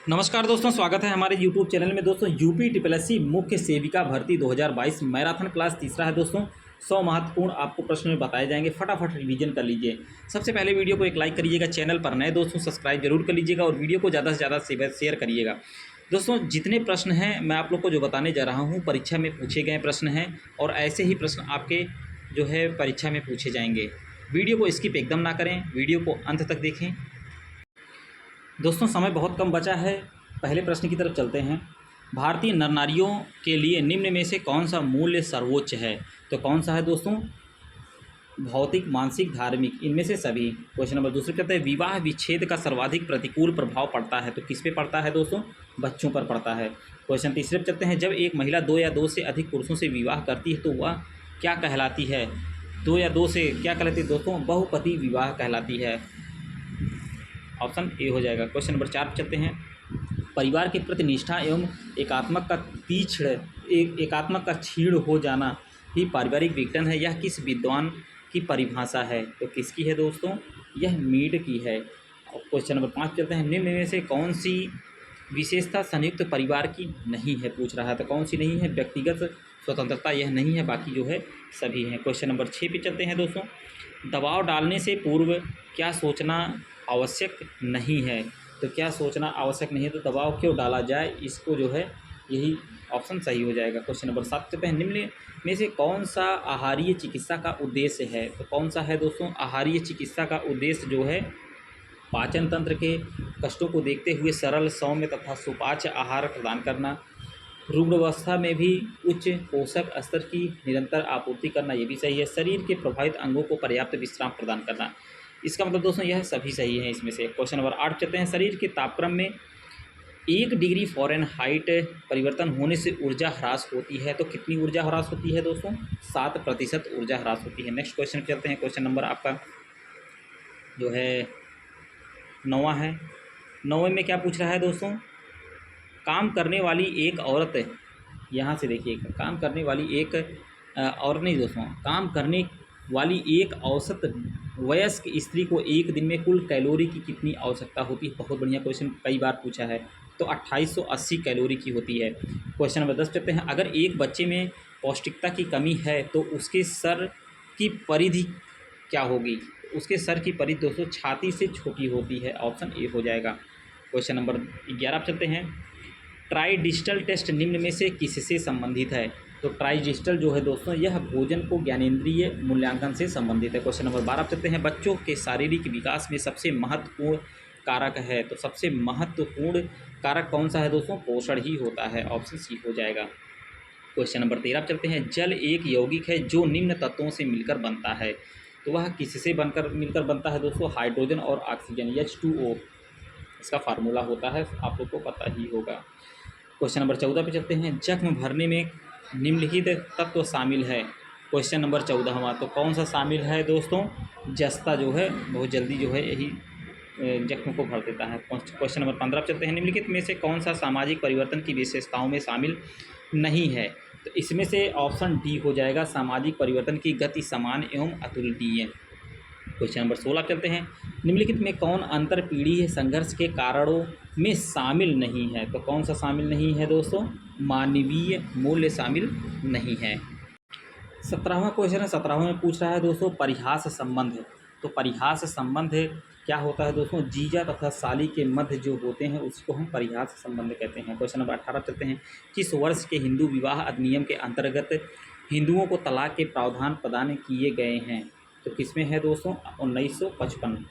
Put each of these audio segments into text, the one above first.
नमस्कार दोस्तों, स्वागत है हमारे YouTube चैनल में। दोस्तों यूपी ट्रिपल मुख्य सेविका भर्ती 2022 मैराथन क्लास तीसरा है। दोस्तों 100 महत्वपूर्ण आपको प्रश्न में बताए जाएंगे, फटाफट रिवीजन कर लीजिए। सबसे पहले वीडियो को एक लाइक करिएगा, चैनल पर नए दोस्तों सब्सक्राइब जरूर कर लीजिएगा और वीडियो को ज़्यादा से ज़्यादा शेयर करिएगा। दोस्तों जितने प्रश्न हैं मैं आप लोग को जो बताने जा रहा हूँ परीक्षा में पूछे गए प्रश्न हैं और ऐसे ही प्रश्न आपके जो है परीक्षा में पूछे जाएंगे। वीडियो को स्किप एकदम ना करें, वीडियो को अंत तक देखें। दोस्तों समय बहुत कम बचा है, पहले प्रश्न की तरफ चलते हैं। भारतीय नर नारियों के लिए निम्न में से कौन सा मूल्य सर्वोच्च है? तो कौन सा है दोस्तों? भौतिक, मानसिक, धार्मिक, इनमें से सभी। क्वेश्चन नंबर दूसरे कहते हैं विवाह विच्छेद का सर्वाधिक प्रतिकूल प्रभाव पड़ता है, तो किस पे पड़ता है दोस्तों? बच्चों पर पड़ता है। क्वेश्चन तीसरे पे चलते हैं जब एक महिला 2 या 2 से अधिक पुरुषों से विवाह करती है तो वह क्या कहलाती है? 2 या 2 से क्या कहलाती है दोस्तों? बहुपति विवाह कहलाती है। ऑप्शन ए हो जाएगा। क्वेश्चन नंबर 4 पे चलते हैं परिवार के प्रति निष्ठा एवं एकात्मक का क्षीण हो जाना ही पारिवारिक विघटन है। यह किस विद्वान की परिभाषा है? तो किसकी है दोस्तों? यह मीड की है। क्वेश्चन नंबर 5 चलते हैं निम्न में से कौन सी विशेषता संयुक्त परिवार की नहीं है? पूछ रहा है, तो कौन सी नहीं है? व्यक्तिगत स्वतंत्रता यह नहीं है, बाकी जो है सभी हैं। क्वेश्चन नंबर 6 पे चलते हैं दोस्तों दबाव डालने से पूर्व क्या सोचना आवश्यक नहीं है? तो क्या सोचना आवश्यक नहीं है, तो दबाव क्यों डाला जाए, इसको जो है यही ऑप्शन सही हो जाएगा। क्वेश्चन नंबर 7 चलते हैं निम्न में से कौन सा आहारीय चिकित्सा का उद्देश्य है? तो कौन सा है दोस्तों? आहारीय चिकित्सा का उद्देश्य जो है पाचन तंत्र के कष्टों को देखते हुए सरल, सौम्य तथा सुपाच्य आहार प्रदान करना, रुग्णावस्था में भी उच्च पोषक स्तर की निरंतर आपूर्ति करना, ये भी सही है। शरीर के प्रभावित अंगों को पर्याप्त विश्राम प्रदान करना, इसका मतलब दोस्तों यह सभी सही है इसमें से। क्वेश्चन नंबर 8 चलते हैं शरीर के तापक्रम में 1 डिग्री फ़ारेनहाइट परिवर्तन होने से ऊर्जा ह्रास होती है, तो कितनी ऊर्जा ह्रास होती है दोस्तों? 7% ऊर्जा ह्रास होती है। नेक्स्ट क्वेश्चन चलते हैं, क्वेश्चन नंबर आपका जो है 9वां है। 9वें में क्या पूछ रहा है दोस्तों? काम करने वाली एक औरत, यहाँ से देखिए, काम करने वाली एक औरत नहीं दोस्तों, काम करने वाली एक औसत वयस्क स्त्री को एक दिन में कुल कैलोरी की कितनी आवश्यकता होती है? बहुत बढ़िया क्वेश्चन, कई बार पूछा है। तो 2880 कैलोरी की होती है। क्वेश्चन नंबर 10 चलते हैं अगर एक बच्चे में पौष्टिकता की कमी है तो उसके सर की परिधि क्या होगी? उसके सर की परिधि दोस्तों छाती से छोटी होती है। ऑप्शन ए हो जाएगा। क्वेश्चन नंबर 11 पर चलते हैं ट्राइडिजिटल टेस्ट निम्न में से किससे संबंधित है? तो ट्राइजिस्टल जो है दोस्तों यह भोजन को ज्ञानेंद्रिय मूल्यांकन से संबंधित है। क्वेश्चन नंबर 12 चलते हैं बच्चों के शारीरिक विकास में सबसे महत्वपूर्ण कारक है, तो सबसे महत्वपूर्ण कारक कौन सा है दोस्तों? पोषण ही होता है। ऑप्शन सी हो जाएगा। क्वेश्चन नंबर 13 चलते हैं जल एक यौगिक है जो निम्न तत्वों से मिलकर बनता है, तो वह किससे मिलकर बनता है दोस्तों? हाइड्रोजन और ऑक्सीजन, H2O इसका फार्मूला होता है, आप लोग को पता ही होगा। क्वेश्चन नंबर 14 पे चलते हैं जख्म भरने में निम्नलिखित तत्व शामिल है। क्वेश्चन नंबर 14वां, तो कौन सा शामिल है दोस्तों? जस्ता जो है बहुत जल्दी जो है यही जख्म को भर देता है। क्वेश्चन नंबर 15 चलते हैं निम्नलिखित में से कौन सा सामाजिक परिवर्तन की विशेषताओं में शामिल नहीं है? तो इसमें से ऑप्शन डी हो जाएगा, सामाजिक परिवर्तन की गति समान एवं अतुलनीय। क्वेश्चन नंबर 16 चलते हैं निम्नलिखित में कौन अंतर पीढ़ीय संघर्ष के कारणों में शामिल नहीं है? तो कौन सा शामिल नहीं है दोस्तों? मानवीय मूल्य शामिल नहीं है। 17वां क्वेश्चन है, 17वें में पूछ रहा है दोस्तों परिहास संबंध। तो परिहास संबंध क्या होता है दोस्तों? जीजा तथा साली के मध्य जो होते हैं उसको हम परिहास संबंध कहते हैं। क्वेश्चन नंबर 18 चलते हैं किस वर्ष के हिंदू विवाह अधिनियम के अंतर्गत हिंदुओं को तलाक के प्रावधान प्रदान किए गए हैं? तो किसमें है दोस्तों? 1955।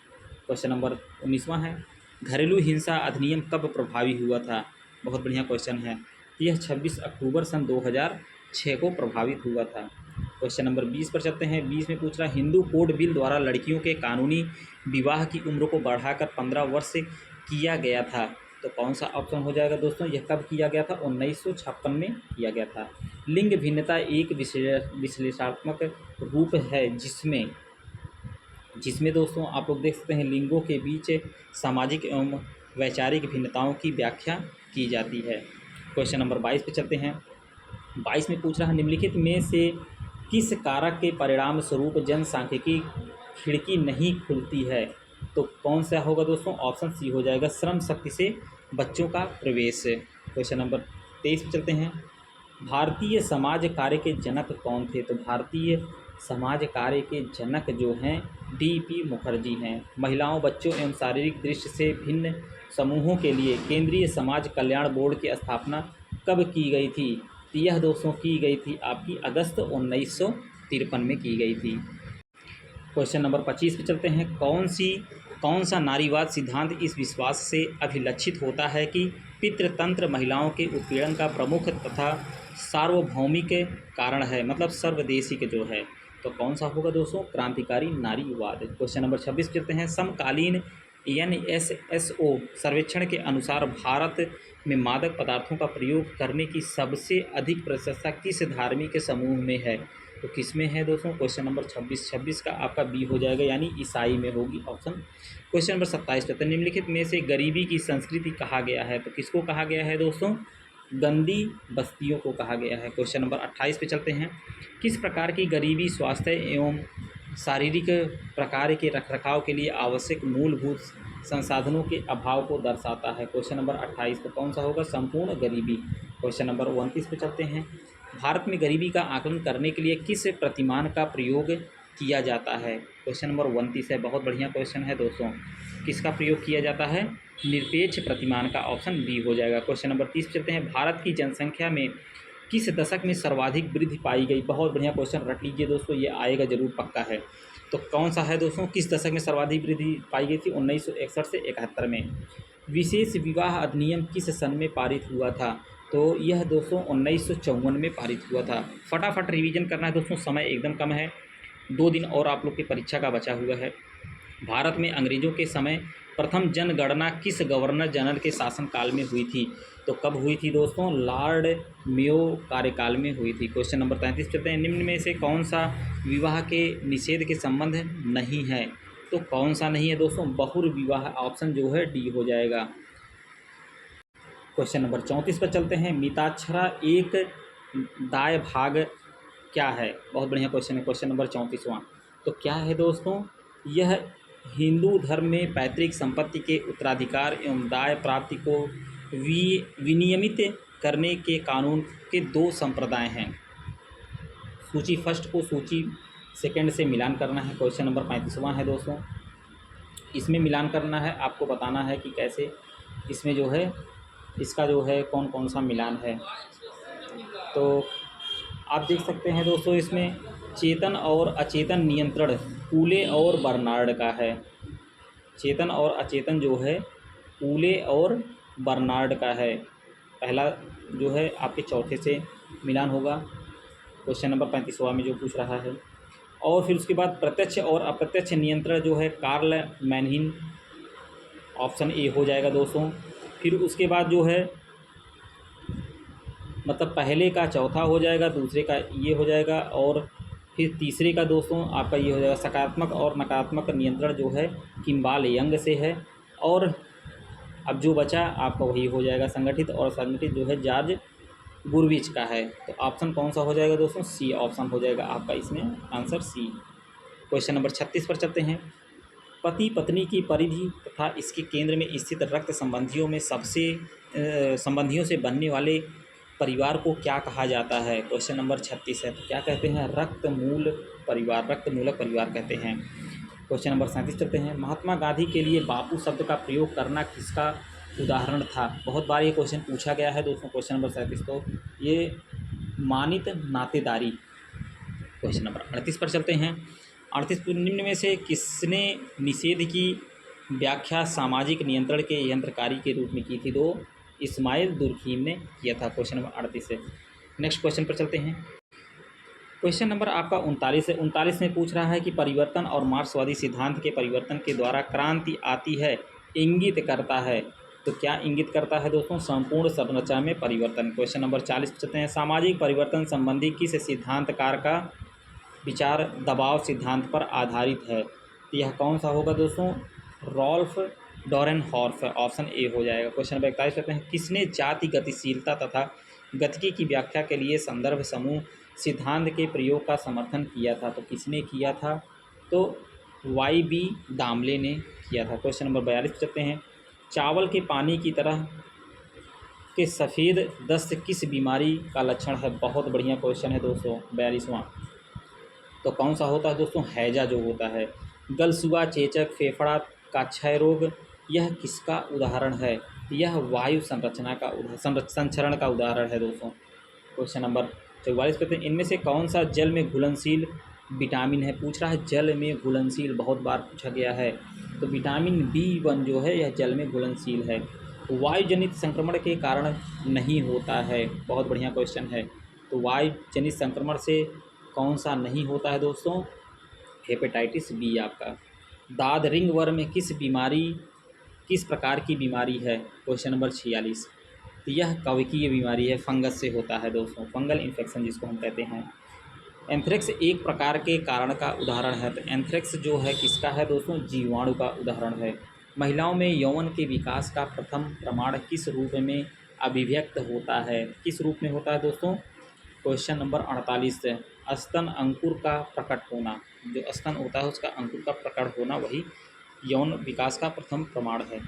क्वेश्चन नंबर 19वां है घरेलू हिंसा अधिनियम कब प्रभावी हुआ था? बहुत बढ़िया क्वेश्चन है। यह 26 अक्टूबर सन 2006 को प्रभावित हुआ था। क्वेश्चन नंबर 20 पर चलते हैं। 20 में पूछ रहा है हिंदू कोड बिल द्वारा लड़कियों के कानूनी विवाह की उम्र को बढ़ाकर 15 वर्ष किया गया था, तो कौन सा ऑप्शन हो जाएगा दोस्तों? यह कब किया गया था? 1956 में किया गया था। लिंग भिन्नता एक विश्लेषणात्मक रूप है जिसमें दोस्तों आप लोग देख सकते हैं लिंगों के बीच सामाजिक एवं वैचारिक भिन्नताओं की व्याख्या की जाती है। क्वेश्चन नंबर 22 पे चलते हैं। 22 में पूछ रहा है निम्नलिखित में से किस कारक के परिणाम स्वरूप जनसांख्यिकी खिड़की नहीं खुलती है? तो कौन सा होगा दोस्तों? ऑप्शन सी हो जाएगा, श्रम शक्ति से बच्चों का प्रवेश। क्वेश्चन नंबर 23 पे चलते हैं। भारतीय समाज कार्य के जनक कौन थे? तो भारतीय समाज कार्य के जनक जो हैं डीपी मुखर्जी हैं। महिलाओं, बच्चों एवं शारीरिक दृष्टि से भिन्न समूहों के लिए केंद्रीय समाज कल्याण बोर्ड की स्थापना कब की गई थी? तो यह दोस्तों की गई थी आपकी अगस्त 1953 में की गई थी। क्वेश्चन नंबर 25 पे चलते हैं। कौन सा नारीवाद सिद्धांत इस विश्वास से अभिलक्षित होता है कि पितृतंत्र महिलाओं के उत्पीड़न का प्रमुख तथा सार्वभौमिक कारण है, मतलब सर्वदेशिक जो है? तो कौन सा होगा दोस्तों? क्रांतिकारी नारीवाद। क्वेश्चन नंबर 26 पे चलते हैं। समकालीन NSSO सर्वेक्षण के अनुसार भारत में मादक पदार्थों का प्रयोग करने की सबसे अधिक प्रशंसा किस धार्मिक समूह में है? तो किस में है दोस्तों? क्वेश्चन नंबर 26 का आपका बी हो जाएगा, यानी ईसाई में होगी ऑप्शन। क्वेश्चन नंबर 27 पे, निम्नलिखित में से गरीबी की संस्कृति कहा गया है? तो किसको कहा गया है दोस्तों? गंदी बस्तियों को कहा गया है। क्वेश्चन नंबर 28 पे चलते हैं। किस प्रकार की गरीबी स्वास्थ्य एवं शारीरिक प्रकार के रखरखाव के लिए आवश्यक मूलभूत संसाधनों के अभाव को दर्शाता है? क्वेश्चन नंबर 28 तो कौन सा होगा? संपूर्ण गरीबी। क्वेश्चन नंबर 29 पे चलते हैं। भारत में गरीबी का आकलन करने के लिए किस प्रतिमान का प्रयोग किया जाता है? क्वेश्चन नंबर 29 है, बहुत बढ़िया क्वेश्चन है दोस्तों। किसका प्रयोग किया जाता है? निरपेक्ष प्रतिमान का, ऑप्शन बी हो जाएगा। क्वेश्चन नंबर 30 पे चलते हैं। भारत की जनसंख्या में किस दशक में सर्वाधिक वृद्धि पाई गई? बहुत बढ़िया क्वेश्चन, रट लीजिए दोस्तों, ये आएगा जरूर, पक्का है। तो कौन सा है दोस्तों? किस दशक में सर्वाधिक वृद्धि पाई गई थी? 1961 से 71 में। विशेष विवाह अधिनियम किस सन में पारित हुआ था? तो यह दोस्तों 1954 में पारित हुआ था। फटाफट रिवीजन करना है दोस्तों, समय एकदम कम है, 2 दिन और आप लोग की परीक्षा का बचा हुआ है। भारत में अंग्रेजों के समय प्रथम जनगणना किस गवर्नर जनरल के शासनकाल में हुई थी? तो कब हुई थी दोस्तों? लॉर्ड मेयो कार्यकाल में हुई थी। क्वेश्चन नंबर 33 चलते हैं। निम्न में से कौन सा विवाह के निषेध के संबंध नहीं है? तो कौन सा नहीं है दोस्तों? बहुविवाह, ऑप्शन जो है डी हो जाएगा। क्वेश्चन नंबर 34 पर चलते हैं। मिताक्षरा एक दाय भाग क्या है? बहुत बढ़िया क्वेश्चन है। क्वेश्चन नंबर 34वां, तो क्या है दोस्तों? यह हिंदू धर्म में पैतृक संपत्ति के उत्तराधिकार एवं दाय प्राप्ति को विनियमित करने के कानून के 2 संप्रदाय हैं। सूची फर्स्ट को सूची सेकंड से मिलान करना है। क्वेश्चन नंबर 35वां है दोस्तों। इसमें मिलान करना है, आपको बताना है कि कैसे इसमें जो है इसका जो है कौन कौन सा मिलान है। तो आप देख सकते हैं दोस्तों, इसमें चेतन और अचेतन नियंत्रण पूले और बर्नार्ड का है। चेतन और अचेतन जो है पूले और बर्नार्ड का है। पहला जो है आपके चौथे से मिलान होगा, क्वेश्चन नंबर 35वां में जो पूछ रहा है। और फिर उसके बाद प्रत्यक्ष और अप्रत्यक्ष नियंत्रण जो है कार्ल मैनहिन, ऑप्शन ए हो जाएगा दोस्तों। फिर उसके बाद जो है मतलब पहले का चौथा हो जाएगा, दूसरे का ये हो जाएगा, और फिर तीसरे का दोस्तों आपका ये हो जाएगा सकारात्मक और नकारात्मक नियंत्रण जो है किम्बाल यंग से है। और अब जो बचा आपका वही हो जाएगा संगठित और संगठित जो है जॉर्ज गुरविच का है। तो ऑप्शन कौन सा हो जाएगा दोस्तों? सी ऑप्शन हो जाएगा आपका इसमें आंसर सी। क्वेश्चन नंबर 36 पर चलते हैं। पति पत्नी की परिधि तथा इसके केंद्र में स्थित रक्त संबंधियों से बनने वाले परिवार को क्या कहा जाता है? क्वेश्चन नंबर 36 है, तो क्या कहते हैं? रक्तमूलक परिवार कहते हैं। क्वेश्चन नंबर 37 चलते हैं। महात्मा गांधी के लिए बापू शब्द का प्रयोग करना किसका उदाहरण था? बहुत बार ये क्वेश्चन पूछा गया है दोस्तों। क्वेश्चन नंबर 37, तो ये मानित नातेदारी। क्वेश्चन नंबर 38 पर चलते हैं। 38 निम्न में से किसने निषेध की व्याख्या सामाजिक नियंत्रण के यंत्रकारी के रूप में की थी? तो इस्माइल दुर्खीम ने किया था। क्वेश्चन नंबर 38 से नेक्स्ट क्वेश्चन पर चलते हैं। क्वेश्चन नंबर आपका 39 है। 39 में पूछ रहा है कि परिवर्तन और मार्क्सवादी सिद्धांत के परिवर्तन के द्वारा क्रांति आती है इंगित करता है। तो क्या इंगित करता है दोस्तों? संपूर्ण संरचना में परिवर्तन। क्वेश्चन नंबर 40 पर चलते हैं। सामाजिक परिवर्तन संबंधी किस सिद्धांतकार का विचार दबाव सिद्धांत पर आधारित है? तो यह कौन सा होगा दोस्तों? रॉल्फ डॉरेनहॉर्फ, ऑप्शन ए हो जाएगा। क्वेश्चन नंबर 41 कहते हैं। किसने जाति गतिशीलता तथा गतिकी की व्याख्या के लिए संदर्भ समूह सिद्धांत के प्रयोग का समर्थन किया था? तो किसने किया था? तो वाई बी दामले ने किया था। क्वेश्चन नंबर 42 पे चलते हैं। चावल के पानी की तरह के सफ़ेद दस्त किस बीमारी का लक्षण है? बहुत बढ़िया क्वेश्चन है दोस्तों। 42वां तो कौन सा होता है दोस्तों? हैजा जो होता है। गलसुआ, चेचक, फेफड़ा का क्षय रोग यह किसका उदाहरण है? यह वायु संचरण का उदाहरण है दोस्तों। क्वेश्चन नंबर 44 पे इनमें से कौन सा जल में घुलनशील विटामिन है? पूछ रहा है जल में घुलनशील, बहुत बार पूछा गया है। तो विटामिन B1 जो है यह जल में घुलनशील है। वायु जनित संक्रमण के कारण नहीं होता है। बहुत बढ़िया क्वेश्चन है। तो वायु जनित संक्रमण से कौन सा नहीं होता है दोस्तों? हेपेटाइटिस बी आपका। दाद रिंग वर्म में किस प्रकार की बीमारी है? Question number 46। तो यह कवकीय बीमारी है, फंगस से होता है दोस्तों, फंगल इन्फेक्शन जिसको हम कहते हैं। एंथ्रेक्स एक प्रकार के कारण का उदाहरण है। तो एंथ्रेक्स जो है किसका है दोस्तों? जीवाणु का उदाहरण है। महिलाओं में यौवन के विकास का प्रथम प्रमाण किस रूप में अभिव्यक्त होता है? किस रूप में होता है दोस्तों? क्वेश्चन नंबर 48 है। स्तन अंकुर का प्रकट होना, जो स्तन होता है उसका अंकुर का प्रकट होना वही यौन विकास का प्रथम प्रमाण है।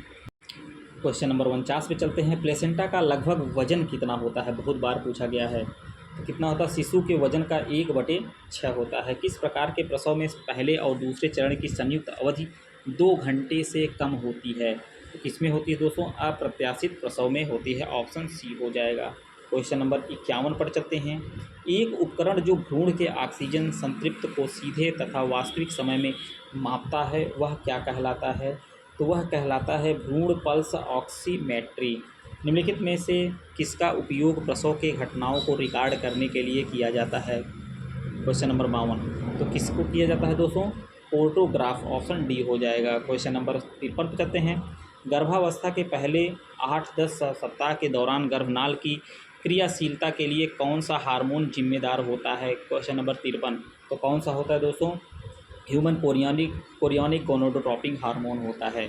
क्वेश्चन नंबर 49 पे चलते हैं। प्लेसेंटा का लगभग वजन कितना होता है? बहुत बार पूछा गया है। तो कितना होता है? शिशु के वजन का 1/6 होता है। किस प्रकार के प्रसव में पहले और दूसरे चरण की संयुक्त अवधि 2 घंटे से कम होती है? तो किसमें होती है दोस्तों? अप्रत्याशित प्रसव में होती है। ऑप्शन सी हो जाएगा। क्वेश्चन नंबर 51 पर चलते हैं। एक उपकरण जो भ्रूण के ऑक्सीजन संतृप्त को सीधे तथा वास्तविक समय में मापता है वह क्या कहलाता है? तो वह कहलाता है भ्रूण पल्स ऑक्सीमेट्री। निम्नलिखित में से किसका उपयोग प्रसव के घटनाओं को रिकॉर्ड करने के लिए किया जाता है? क्वेश्चन नंबर 52 तो किसको किया जाता है दोस्तों? पोर्टोग्राफ। ऑप्शन डी हो जाएगा। क्वेश्चन नंबर 53 पर चलते हैं। गर्भावस्था के पहले 8-10 सप्ताह के दौरान गर्भनाल की क्रियाशीलता के लिए कौन सा हार्मोन जिम्मेदार होता है? क्वेश्चन नंबर 53 तो कौन सा होता है दोस्तों? ह्यूमन कोरियोनिक गोनाडोट्रोपिक हार्मोन होता है।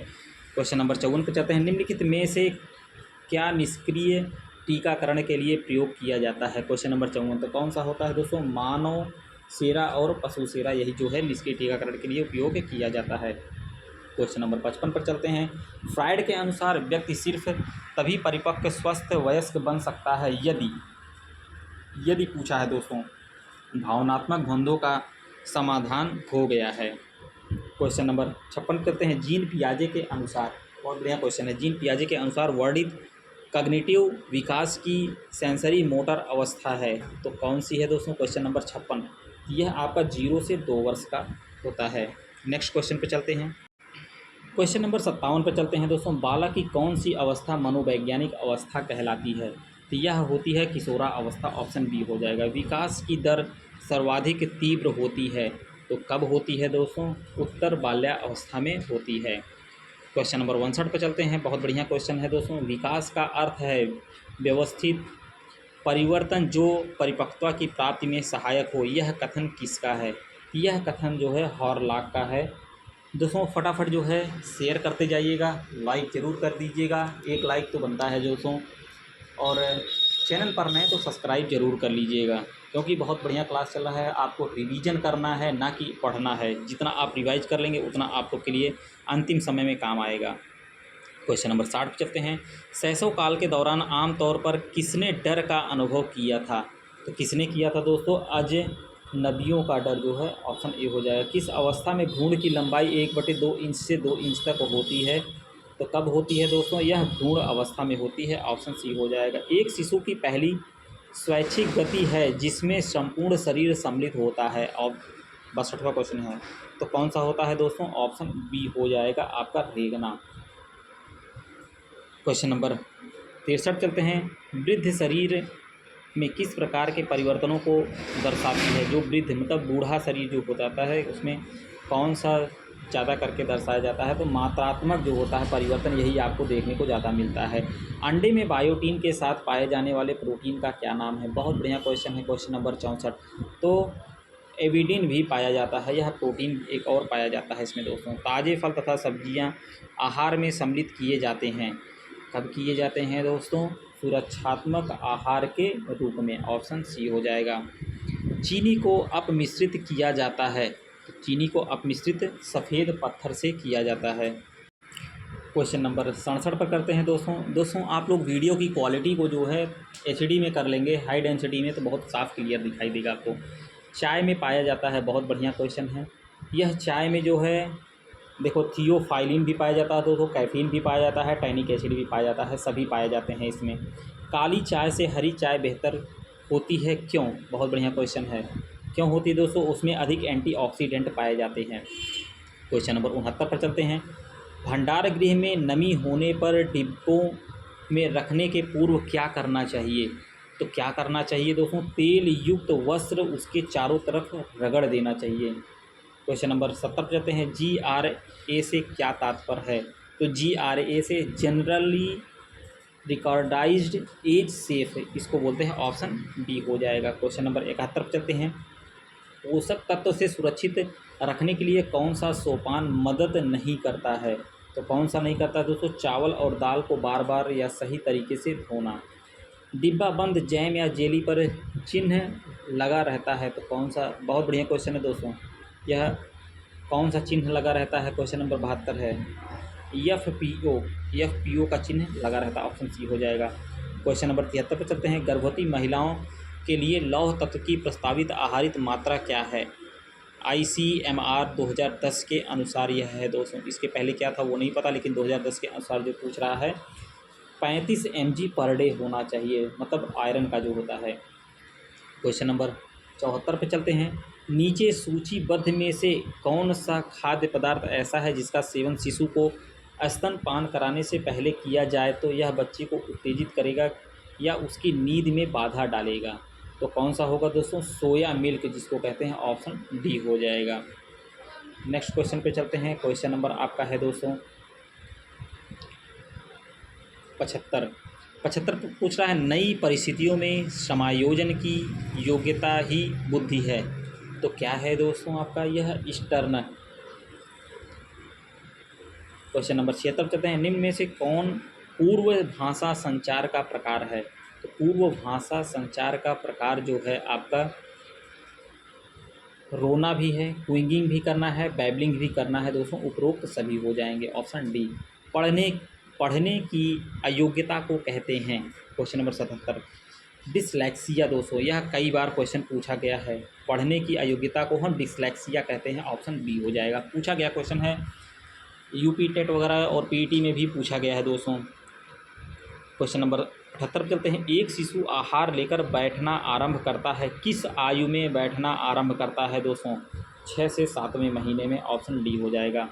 क्वेश्चन नंबर 54 पर चलते हैं। निम्नलिखित में से क्या निष्क्रिय टीकाकरण के लिए प्रयोग किया जाता है? क्वेश्चन नंबर 54 तो कौन सा होता है दोस्तों? मानव सेरा और पशु सेरा, यही जो है निष्क्रिय टीकाकरण के लिए उपयोग किया जाता है। क्वेश्चन नंबर 55 पर चलते हैं। फ्राइड के अनुसार व्यक्ति सिर्फ तभी परिपक्व स्वस्थ वयस्क बन सकता है यदि पूछा है दोस्तों भावनात्मक द्वंद्वों का समाधान हो गया है। क्वेश्चन नंबर 56 करते हैं। जीन पियाजे के अनुसार, बहुत बढ़िया क्वेश्चन है, जीन पियाजे के अनुसार वर्णित कॉग्निटिव विकास की सेंसरी मोटर अवस्था है तो कौन सी है दोस्तों? क्वेश्चन नंबर 56 यह आपका 0 से 2 वर्ष का होता है। नेक्स्ट क्वेश्चन पे चलते हैं। क्वेश्चन नंबर 57 पर चलते हैं दोस्तों। बालक की कौन सी अवस्था मनोवैज्ञानिक अवस्था कहलाती है? तो यह होती है किशोरा अवस्था। ऑप्शन बी हो जाएगा। विकास की दर सर्वाधिक तीव्र होती है तो कब होती है दोस्तों? उत्तर बाल्यावस्था में होती है। क्वेश्चन नंबर 59 पर चलते हैं। बहुत बढ़िया क्वेश्चन है दोस्तों। विकास का अर्थ है व्यवस्थित परिवर्तन जो परिपक्वता की प्राप्ति में सहायक हो। यह कथन किसका है? यह कथन जो है हॉरलॉक का है। दोस्तों फटाफट जो है शेयर करते जाइएगा, लाइक ज़रूर कर दीजिएगा, एक लाइक तो बनता है दोस्तों, और चैनल पर नए तो सब्सक्राइब जरूर कर लीजिएगा क्योंकि बहुत बढ़िया क्लास चल रहा है। आपको रिवीजन करना है ना कि पढ़ना है। जितना आप रिवाइज कर लेंगे उतना आपको के लिए अंतिम समय में काम आएगा। क्वेश्चन नंबर 60 पे चलते हैं। शैशव काल के दौरान आमतौर पर किसने डर का अनुभव किया था? तो किसने किया था दोस्तों? अजनबियों का डर जो है। ऑप्शन ए हो जाएगा। किस अवस्था में भ्रूण की लंबाई 1/2 इंच से 2 इंच तक होती है? तो कब होती है दोस्तों? यह भ्रूण अवस्था में होती है। ऑप्शन सी हो जाएगा। एक शिशु की पहली स्वैच्छिक गति है जिसमें संपूर्ण शरीर सम्मिलित होता है। और 62वां क्वेश्चन है तो कौन सा होता है दोस्तों? ऑप्शन बी हो जाएगा आपका रेगना। क्वेश्चन नंबर 63 चलते हैं। वृद्ध शरीर में किस प्रकार के परिवर्तनों को दर्शाती है? जो वृद्ध मतलब बूढ़ा शरीर जो हो जाता है उसमें कौन सा ज़्यादा करके दर्शाया जाता है? तो मात्रात्मक जो होता है परिवर्तन, यही आपको देखने को ज़्यादा मिलता है। अंडे में बायोटीन के साथ पाए जाने वाले प्रोटीन का क्या नाम है? बहुत बढ़िया क्वेश्चन है। क्वेश्चन नंबर 64 तो एविडिन भी पाया जाता है। यह प्रोटीन एक और पाया जाता है इसमें दोस्तों। ताज़े फल तथा सब्जियां आहार में सम्मिलित किए जाते हैं। कब किए जाते हैं दोस्तों? सुरक्षात्मक आहार के रूप में। ऑप्शन सी हो जाएगा। चीनी को अपमिश्रित किया जाता है। तो चीनी को अपमिश्रित सफ़ेद पत्थर से किया जाता है। क्वेश्चन नंबर 67 पर करते हैं दोस्तों आप लोग वीडियो की क्वालिटी को जो है एचडी में कर लेंगे, हाई डेंसिटी में, तो बहुत साफ़ क्लियर दिखाई देगा आपको। चाय में पाया जाता है, बहुत बढ़िया क्वेश्चन है। यह चाय में जो है देखो थियोफाइलिन भी पाया जाता है दोस्तों, कैफीन भी पाया जाता है, टैनिक एसिड भी पाया जाता है, सभी पाए जाते हैं इसमें। काली चाय से हरी चाय बेहतर होती है क्यों? बहुत बढ़िया क्वेश्चन है। क्यों होती है दोस्तों? उसमें अधिक एंटीऑक्सीडेंट पाए जाते हैं। क्वेश्चन नंबर 69 पर चलते हैं। भंडार गृह में नमी होने पर डिब्बों में रखने के पूर्व क्या करना चाहिए? तो क्या करना चाहिए दोस्तों? तेल युक्त वस्त्र उसके चारों तरफ रगड़ देना चाहिए। क्वेश्चन नंबर 70 पर चलते हैं। GRA से क्या तात्पर्य है? तो GRA से जनरली रिकॉर्डाइज्ड एज सेफ, इसको बोलते हैं, ऑप्शन बी हो जाएगा। क्वेश्चन नंबर 71 पर चलते हैं। पोषक तत्व से सुरक्षित रखने के लिए कौन सा सोपान मदद नहीं करता है? तो कौन सा नहीं करता दोस्तों? चावल और दाल को बार बार या सही तरीके से धोना। डिब्बा बंद जैम या जेली पर चिन्ह लगा रहता है, तो कौन सा? बहुत बढ़िया क्वेश्चन है दोस्तों। यह कौन सा चिन्ह लगा रहता है? क्वेश्चन नंबर 72 है FPO का चिन्ह लगा रहता है, ऑप्शन सी हो जाएगा। क्वेश्चन नंबर 73 पर चलते हैं। गर्भवती महिलाओं के लिए लौह तत्व की प्रस्तावित आहारित मात्रा क्या है? ICMR 2010 के अनुसार यह है दोस्तों। इसके पहले क्या था वो नहीं पता, लेकिन 2010 के अनुसार जो पूछ रहा है 35 mg पर डे होना चाहिए, मतलब आयरन का जो होता है। क्वेश्चन नंबर 74 पे चलते हैं। नीचे सूचीबद्ध में से कौन सा खाद्य पदार्थ ऐसा है जिसका सेवन शिशु को स्तनपान कराने से पहले किया जाए तो यह बच्चे को उत्तेजित करेगा या उसकी नींद में बाधा डालेगा? तो कौन सा होगा दोस्तों? सोया मिल्क, जिसको कहते हैं, ऑप्शन डी हो जाएगा। नेक्स्ट क्वेश्चन पे चलते हैं। क्वेश्चन नंबर आपका है दोस्तों 75 पूछ रहा है। नई परिस्थितियों में समायोजन की योग्यता ही बुद्धि है, तो क्या है दोस्तों आपका? यह ईस्टर्न। क्वेश्चन नंबर 76 चलते हैं। निम्न में से कौन पूर्व भाषा संचार का प्रकार है? तो पूर्व भाषा संचार का प्रकार जो है आपका रोना भी है, ट्विंगिंग भी करना है, बैबलिंग भी करना है दोस्तों, उपरोक्त सभी हो जाएंगे, ऑप्शन डी। पढ़ने की अयोग्यता को कहते हैं। Question number 77। डिसलेक्सिया दोस्तों, यह कई बार क्वेश्चन पूछा गया है। पढ़ने की अयोग्यता को हम डिसलेक्सिया कहते हैं, ऑप्शन बी हो जाएगा। पूछा गया क्वेश्चन है, यूपी टेट वगैरह और पीईटी में भी पूछा गया है दोस्तों। क्वेश्चन नंबर 78 चलते हैं। एक शिशु आहार लेकर बैठना आरंभ करता है, किस आयु में बैठना आरंभ करता है दोस्तों? 6 से 7वें महीने में, ऑप्शन डी हो जाएगा।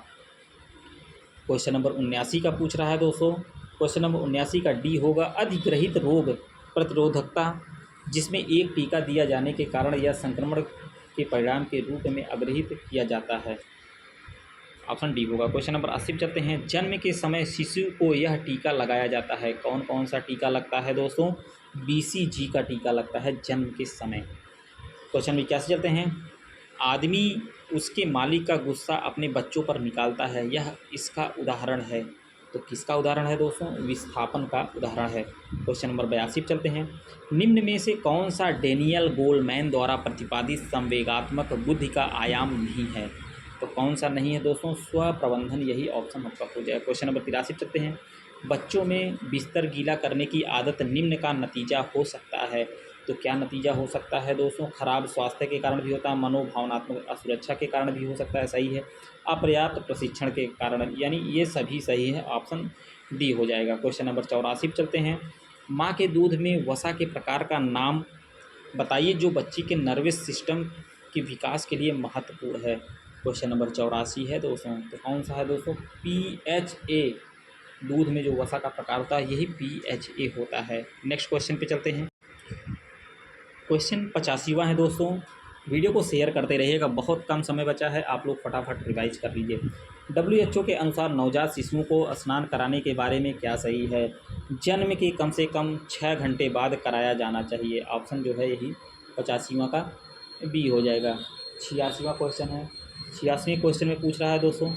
क्वेश्चन नंबर 79 का पूछ रहा है दोस्तों। क्वेश्चन नंबर 79 का डी होगा। अधिग्रहित रोग प्रतिरोधकता, जिसमें एक टीका दिया जाने के कारण यह संक्रमण के परिणाम के रूप में अग्रहित किया जाता है, ऑप्शन डी होगा। क्वेश्चन नंबर 80 चलते हैं। जन्म के समय शिशु को यह टीका लगाया जाता है, कौन कौन सा टीका लगता है दोस्तों? BCG का टीका लगता है जन्म के समय। क्वेश्चन 81 चलते हैं। आदमी उसके मालिक का गुस्सा अपने बच्चों पर निकालता है, यह इसका उदाहरण है, तो किसका उदाहरण है दोस्तों? विस्थापन का उदाहरण है। क्वेश्चन नंबर 82 चलते हैं। निम्न में से कौन सा डेनियल गोलमैन द्वारा प्रतिपादित संवेगात्मक बुद्धि का आयाम नहीं है? तो कौन सा नहीं है दोस्तों? स्वप्रबंधन, यही ऑप्शन आपका हो जाएगा। क्वेश्चन नंबर 83 चलते हैं। बच्चों में बिस्तर गीला करने की आदत निम्न का नतीजा हो सकता है, तो क्या नतीजा हो सकता है दोस्तों? खराब स्वास्थ्य के कारण भी होता है, मनोभावनात्मक असुरक्षा के कारण भी हो सकता है, सही है। अपर्याप्त प्रशिक्षण के कारण, यानी ये सभी सही है, ऑप्शन डी हो जाएगा। क्वेश्चन नंबर 84 चलते हैं। माँ के दूध में वसा के प्रकार का नाम बताइए जो बच्ची के नर्वस सिस्टम के विकास के लिए महत्वपूर्ण है। क्वेश्चन नंबर 84 है दोस्तों, तो कौन सा है दोस्तों? PHA। दूध में जो वसा का प्रकार होता है यही PHA होता है। नेक्स्ट क्वेश्चन पे चलते हैं। क्वेश्चन 85वां है दोस्तों। वीडियो को शेयर करते रहिएगा, बहुत कम समय बचा है, आप लोग फटाफट रिवाइज कर लीजिए। WHO के अनुसार नवजात शिशुओं को स्नान कराने के बारे में क्या सही है? जन्म के कम से कम 6 घंटे बाद कराया जाना चाहिए, ऑप्शन जो है यही 85वां का बी हो जाएगा। 86वां क्वेश्चन है। 86वें क्वेश्चन में पूछ रहा है दोस्तों,